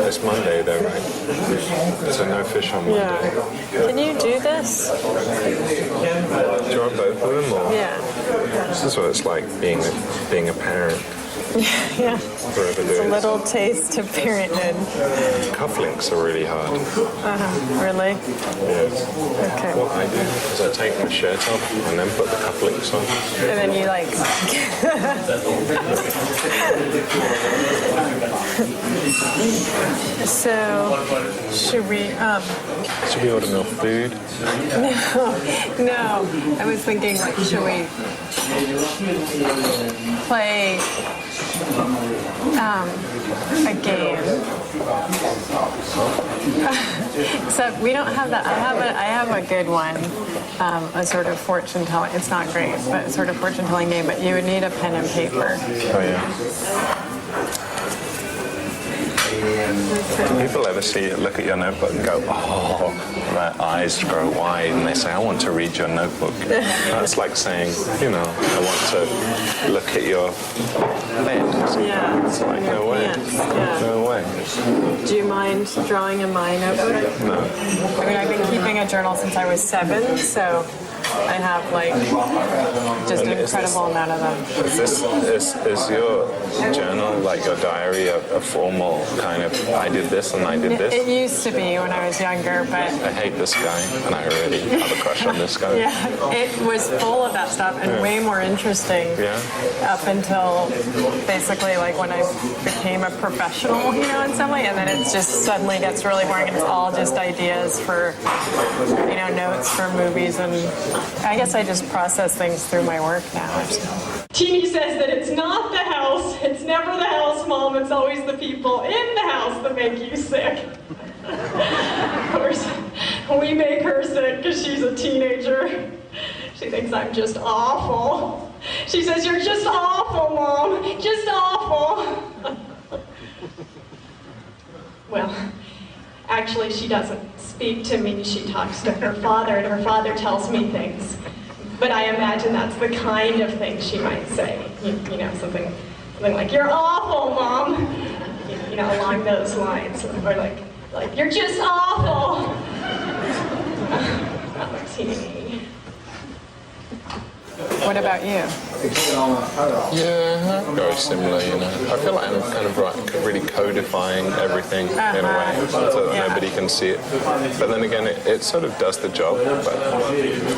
It's Monday though, right? So no fish on Monday. Yeah. Can you do this? Do you want both of them? Or? Yeah. This is what it's like being a parent. Yeah. It's a little taste of parenthood. Cufflinks are really hard. Really? Yeah. Okay. What I do is I take my shirt off and then put the cufflinks on. And then you like... So, should we order more food? No. I was thinking, like, should we play a game? Except we don't have that. I have a good one. A sort of fortune telling. It's not great, but a sort of fortune telling game. But you would need a pen and paper. Oh yeah. Do people ever look at your notebook and go, oh, their eyes grow wide, and they say, I want to read your notebook? That's like saying, I want to look at your head. Yeah. It's like, no way. Yeah. No way. Do you mind drawing in my notebook? No. I mean, I've been keeping a journal since I was 7, so I have just an incredible amount of them. Is your journal, like your diary, a formal kind of, I did this and I did this? It used to be when I was younger, but... I hate this guy, and I already have a crush on this guy. Yeah, it was full of that stuff and way more interesting up until basically like when I became a professional, in some way, and then it just suddenly gets really boring and it's all just ideas for, notes for movies, and I guess I just process things through my work now. Teeny says that it's not the house, it's never the house, Mom, it's always the people in the house that make you sick. Of course, we make her sick because she's a teenager. She thinks I'm just awful. She says, you're just awful, Mom, just awful. Well, actually, she doesn't speak to me. She talks to her father, and her father tells me things. But I imagine that's the kind of thing she might say. Something like, you're awful, Mom. Along those lines. Or like you're just awful. Teeny. What about you? Yeah, very similar, I feel like I'm kind of really codifying everything in a way so that nobody can see it. But then again, it sort of does the job, but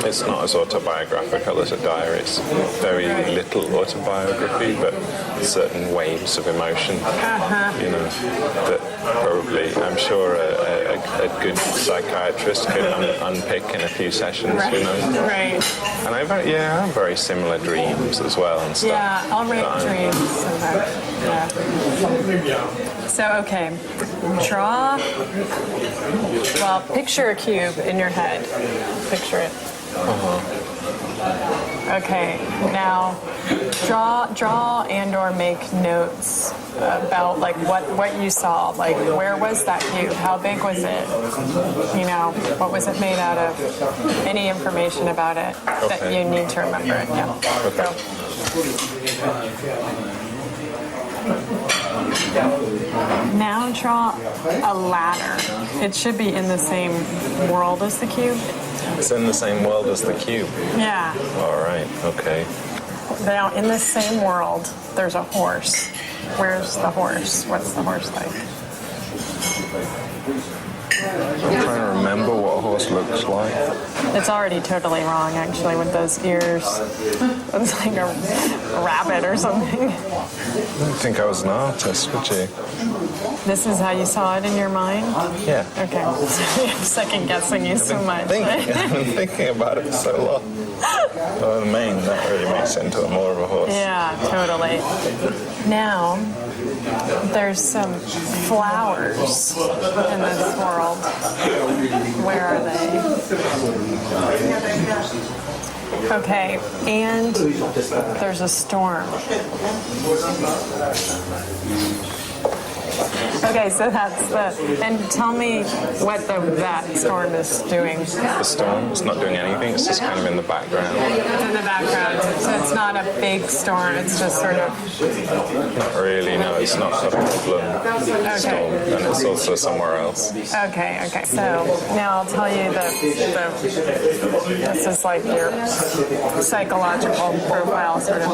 it's not as autobiographical as a diary. It's very little autobiography, but certain waves of emotion, that probably, I'm sure, a good psychiatrist could unpick in a few sessions, Right. And I have very similar dreams as well and stuff. Yeah, I'll write dreams. So, okay, picture a cube in your head. Picture it. Okay, now draw and or make notes about what you saw. Like, where was that cube? How big was it? What was it made out of? Any information about it that you need to remember it. Yeah. Okay. Now draw a ladder. It should be in the same world as the cube. It's in the same world as the cube. Yeah. All right. Okay. Now, in the same world, there's a horse. Where's the horse? What's the horse like? I'm trying to remember what a horse looks like. It's already totally wrong, actually, with those ears. It's like a rabbit or something. I don't think I was an artist, would you? This is how you saw it in your mind? Yeah. Okay. I'm second guessing you so much. I've been thinking about it for so long. Well, the mane, that really makes it into more of a horse. Yeah, totally. Now, there's some flowers in this world. Where are they? Okay, and there's a storm. Okay, so that's and tell me what that storm is doing. The storm is not doing anything. It's just kind of in the background. It's in the background, so it's not a big storm. It's just sort of. Not really. No, it's not a problem storm, and it's also somewhere else. Okay. So now I'll tell you this is like your psychological profile, sort of.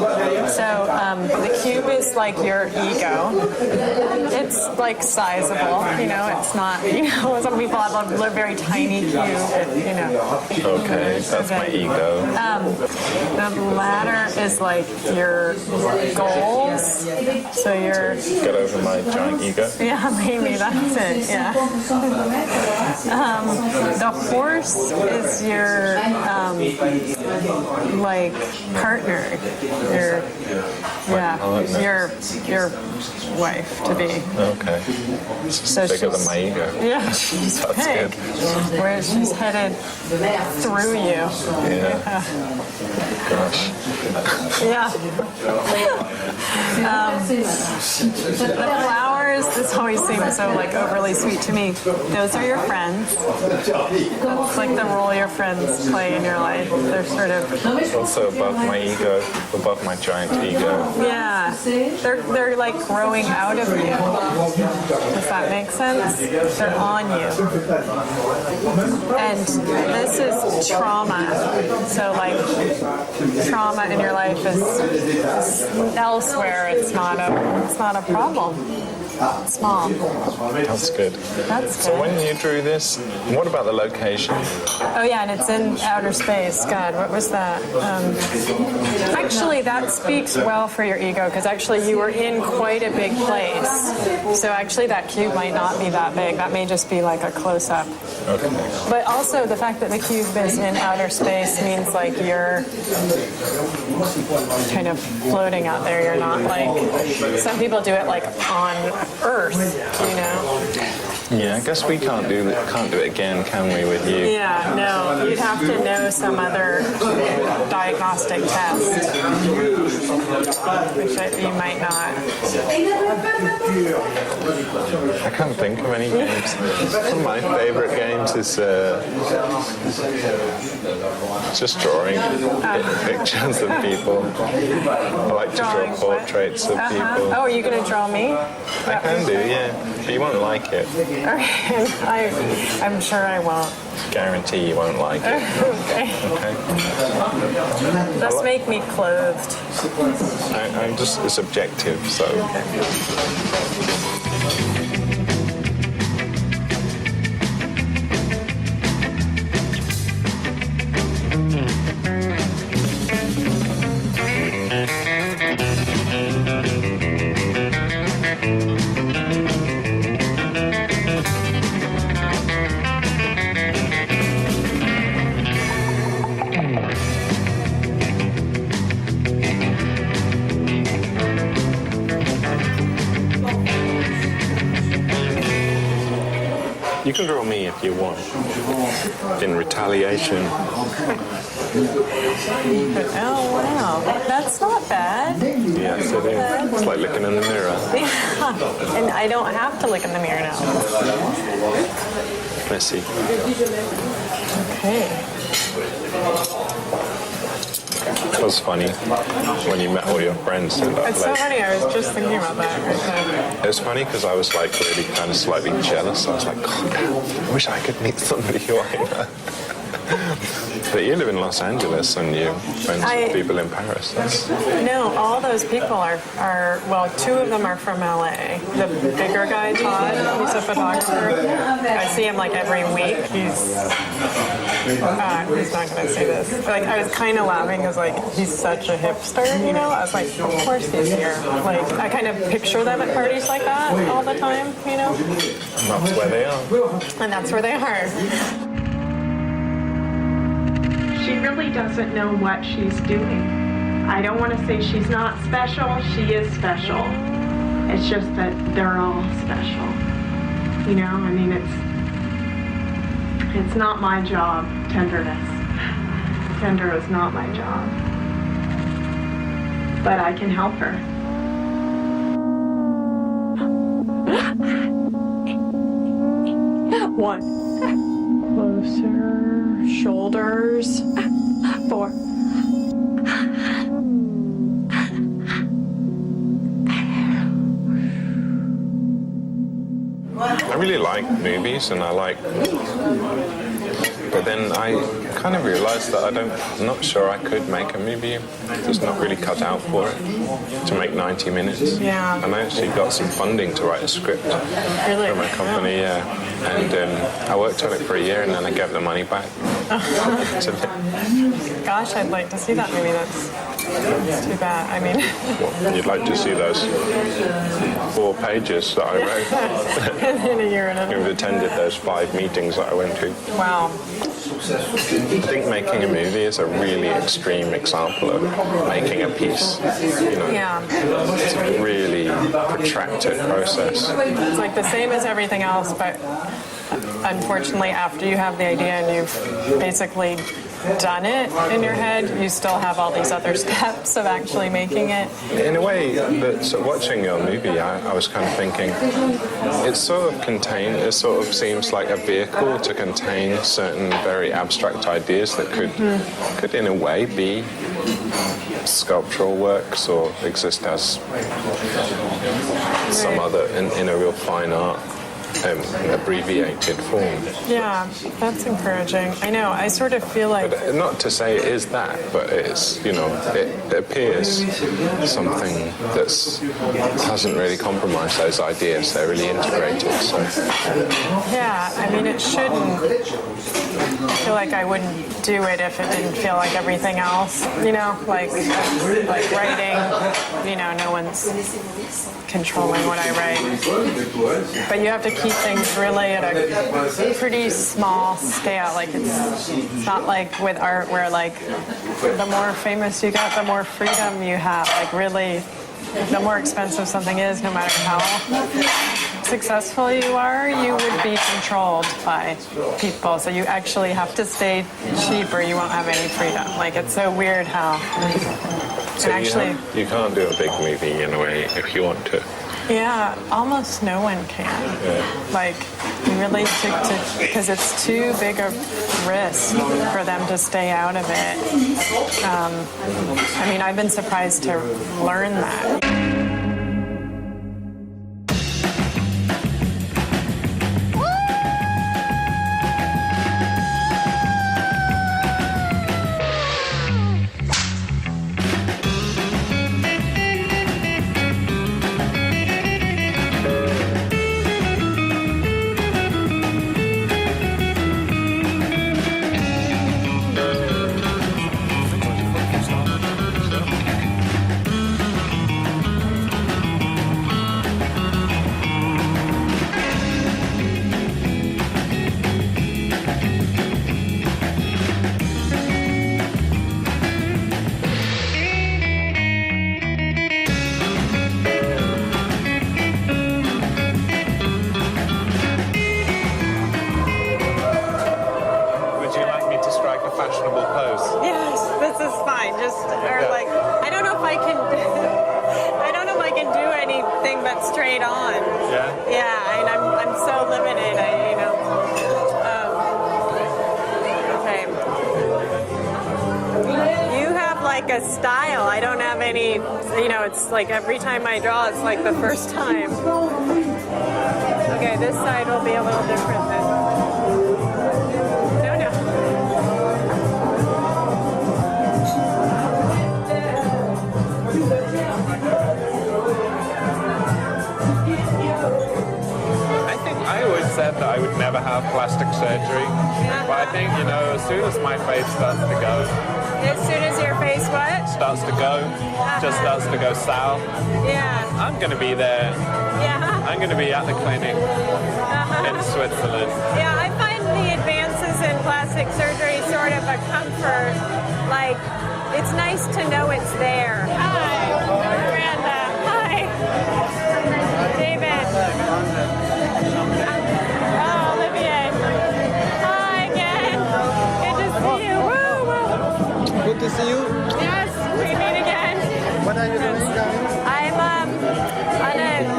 So the cube is like your ego. It's like sizable, it's not, some people have a very tiny cube, Okay, that's my ego. The ladder is like your goals. So you're... Get over my giant ego? Yeah, maybe that's it, yeah. The horse is your, like, partner. Your wife to be. Okay. It's bigger than my ego. Yeah, she's That's big. good. Where she's headed through you. Yeah. Gosh. Yeah. The flowers, this always seems so like overly sweet to me. Those are your friends. It's like the role your friends play in your life. They're sort of Also above my ego, above my giant ego. yeah. They're like growing out of you. Does that make sense? They're on you. And this is trauma. So like trauma in your life is elsewhere. It's not a problem. It's small. That's good. That's So good. when you drew this, what about the location? Oh yeah, and it's in outer space. God, what was that? Actually, that speaks well for your ego because actually you were in quite a big place. So actually that cube might not be that big. That may just be like a close-up. Okay. But also the fact that the cube is in outer space means like you're kind of floating out there. You're not like, some people do it like on Earth, Yeah, I guess we can't do it again, can we, with you? Yeah, no, you'd have to know some other diagnostic test, which you might not. I can't think of any games. One of my favourite games is just drawing pictures of people. I like to draw portraits of people. Oh, are you going to draw me? I can do, yeah. But you won't like it. Okay, I'm sure I won't. Guarantee you won't like it. Okay. Okay. Just make me clothed. I'm just, it's objective, so. You can draw me if you want. In retaliation. Oh, wow. That's not bad. Yes, it is. It's like looking in the mirror. Yeah. And I don't have to look in the mirror now. Messy. Okay. It was funny when you met all your friends in that It's so place. funny. I was just thinking about that right now. It was funny because I was like really kind of slightly jealous. I was like, God, I wish I could meet somebody who I know. But you live in Los Angeles and you're friends with people in Paris. No, all those people are, well, two of them are from LA. The bigger guy, Todd, he's a photographer. I see him like every week. He's not going to say this. But, like, I was kind of laughing because like he's such a hipster, I was like, of course he's here. Like, I kind of picture them at parties like that all the time, And that's where they are. And that's where they are. She really doesn't know what she's doing. I don't want to say she's not special. She is special. It's just that they're all special. I mean, it's not my job, tenderness. Tender is not my job. But I can help her. 1. Closer. Shoulders. 4. I really like movies, and but then I kind of realized that I'm not sure I could make a movie. I'm just not really cut out for it to make 90 minutes. Yeah. And I actually got some funding to write a script Really? from my company, yeah. And I worked on it for a year, and then I gave the money back. So, Gosh, I'd like to see that movie. That's too bad. I mean, well, you'd like to see those 4 pages that I wrote. in a year and a half. You've attended those 5 meetings that I went to. Wow. I think making a movie is a really extreme example of making a piece. You know, Yeah. it's a really protracted process. It's like the same as everything else, but unfortunately, after you have the idea and you've basically done it in your head, you still have all these other steps of actually making it. In a way, so watching your movie, I was kind of thinking, it sort of seems like a vehicle to contain certain very abstract ideas that could in a way be sculptural works or exist as some other in a real fine art. Abbreviated form. Yeah, that's encouraging. I know, I sort of feel like... But not to say it is that, but it's, you know, it appears something that hasn't really compromised those ideas. They're really integrated. So. Yeah, I mean, it shouldn't... I feel like I wouldn't do it if it didn't feel like everything else, you know? Like writing, you know, no one's controlling what I write. But you have to keep things really at a pretty small scale. Like it's not like with art where like the more famous you get, the more freedom you have. Like really, the more expensive something is, no matter how successful you are, you would be controlled by people. So you actually have to stay cheap or you won't have any freedom. Like it's so weird how... So actually, you can't do a big movie in a way if you want to. Yeah, almost no one can. Yeah. Like, you really because it's too big a risk for them to stay out of it. I mean, I've been surprised to learn that. Like every time I draw, it's like the first time. Okay, this side will be a little different then. No. I think I always said that I would never have plastic surgery, but I think, you know, as soon as my face starts to go, as soon as your face what? Starts to go, just starts to go south. Yeah. I'm going to be there. Yeah. I'm going to be at the clinic in Switzerland. Yeah, I find the advances in plastic surgery sort of a comfort. Like, it's nice to know it's there. Hi, Miranda. Hi. David. Oh, Olivier. Hi again. Good to see you. Woo. Good to see you. Yes, we meet again. What are you doing, guys?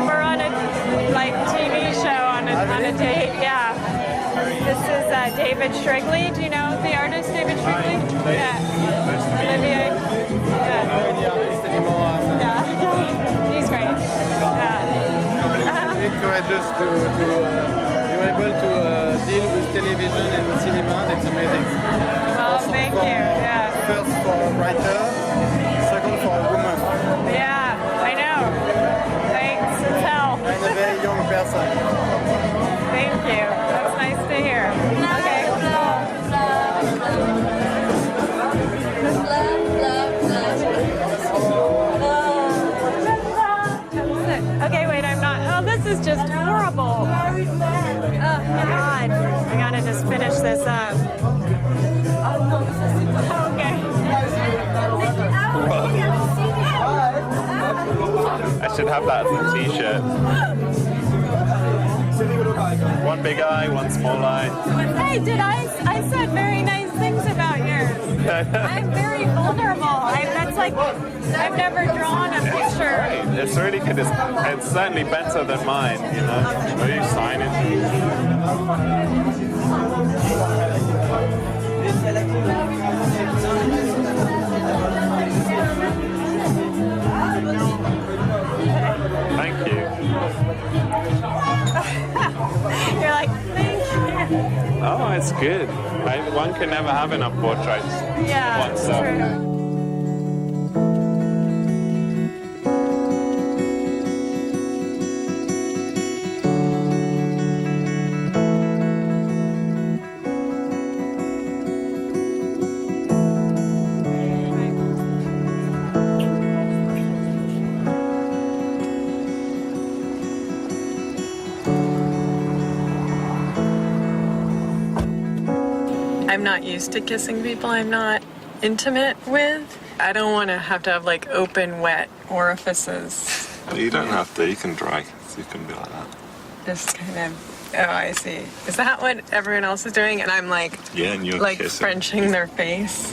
We're on a like TV show on a date. Yeah. This is David Shrigley. Do you know the artist David Shrigley? Yeah. Olivier. Yeah. Yeah. He's great. Yeah. Very courageous to you're able to deal with television and cinema. That's amazing. Well, thank you. Yeah. First for a writer, second for a woman, Yeah, I know. Thanks to tell. and a very young person. Thank you. That's nice to hear. Okay, okay, wait, I'm not. Oh, this is just horrible. Oh, God. I gotta just finish this up. Okay. I should have that as a t-shirt. One big eye, one small eye. Hey, I said very nice things about yours. I'm very vulnerable. That's like, I've never drawn a picture. It's really good. It's certainly better than mine, you know. Will you sign it? Thank you. You're like, thank you. Oh, it's good. One can never have enough portraits. Yeah, Once, it's true. I'm not used to kissing people I'm not intimate with. I don't want to have like open, wet orifices. You don't have to. You can dry. So you can be like that. Just kind of, oh, I see. Is that what everyone else is doing? And I'm like, Yeah, and you're like kissing. Frenching their face.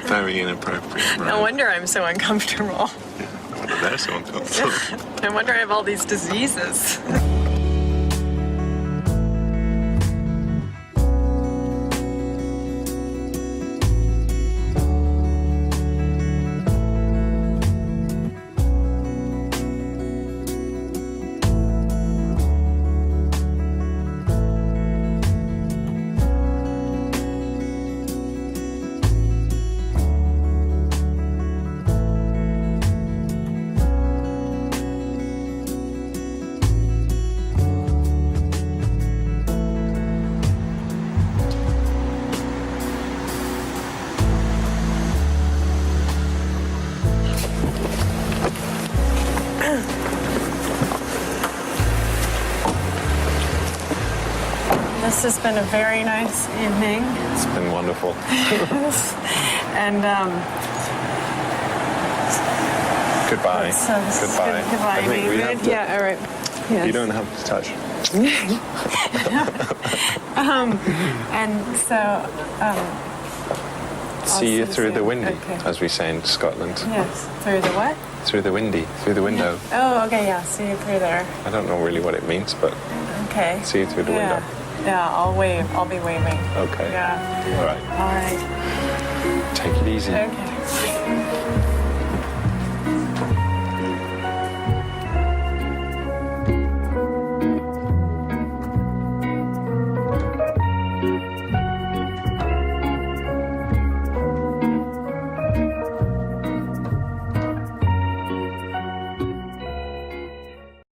Very inappropriate. Right? No wonder I'm so uncomfortable. Yeah. They're so uncomfortable. No wonder I have all these diseases. This has been a very nice evening. It's been wonderful. And Goodbye. so this is Goodbye. good. Goodbye, I think we have to, Yeah, all right. Yes. You don't have to touch. And so, See you see through the soon. windy, Okay. as we say in Scotland. yes, through the what? Through the windy, through the window. Oh, okay, yeah, see you through there. I don't know really what it means, but Okay. see you through the Yeah. window. Yeah, I'll wave. I'll be waving. Okay. Yeah. All right. All right. Take it easy. Okay.